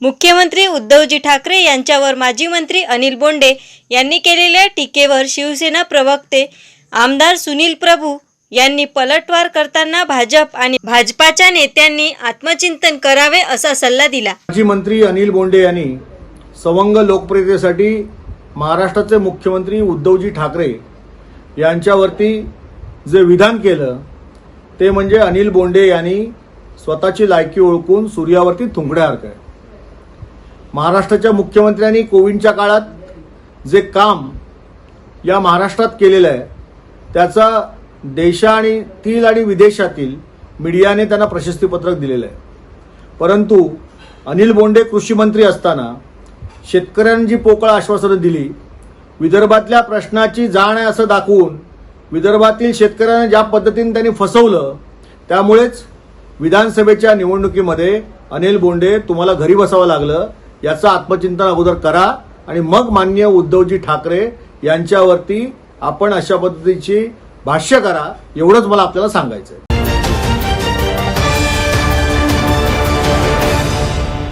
मुख्यमंत्री उद्धवजी ठाकरे यांच्यावर माजी मंत्री अनिल बोंडे यांनी केलेल्या टीकेवर शिवसेना प्रवक्ते आमदार सुनील प्रभू यांनी पलटवार करताना भाजप आणि भाजपाच्या नेत्यांनी आत्मचिंतन करावे असा सल्ला दिला। माजी मंत्री अनिल बोंडे यांनी सवंग लोकप्रियतेसाठी महाराष्ट्राचे मुख्यमंत्री उद्धवजी ठाकरे यांच्यावरती जे विधान केलं ते म्हणजे अनिल बोंडे यांनी स्वतःची लायकी ओळखून सूर्यावरती थुंकड्या हरकत। महाराष्ट्राच्या मुख्यमंत्र्यांनी कोविडच्या काळात जे काम या महाराष्ट्रात केलेलं आहे त्याचा देशातील आणि विदेशातील मीडियाने त्यांना प्रशस्तीपत्रक दिलेलं आहे। परंतु अनिल बोंडे कृषी मंत्री असताना शेतकऱ्यांची पोकळ आश्वासनं दिली, विदर्भातल्या प्रश्नाची जाण आहे असं दाखवून विदर्भातील शेतकऱ्यांना ज्या पद्धतीने त्यांनी फसवलं, त्यामुळेच विधानसभेच्या निवडणुकीमध्ये अनिल बोंडे तुम्हाला घरी बसावं लागलं। याचं आत्मचिंतन अगोदर करा आणि मग माननीय उद्धवजी ठाकरे यांच्यावरती आपण अशा पद्धतीची भाष्य करा, एवढंच मला आपल्याला सांगायचं आहे।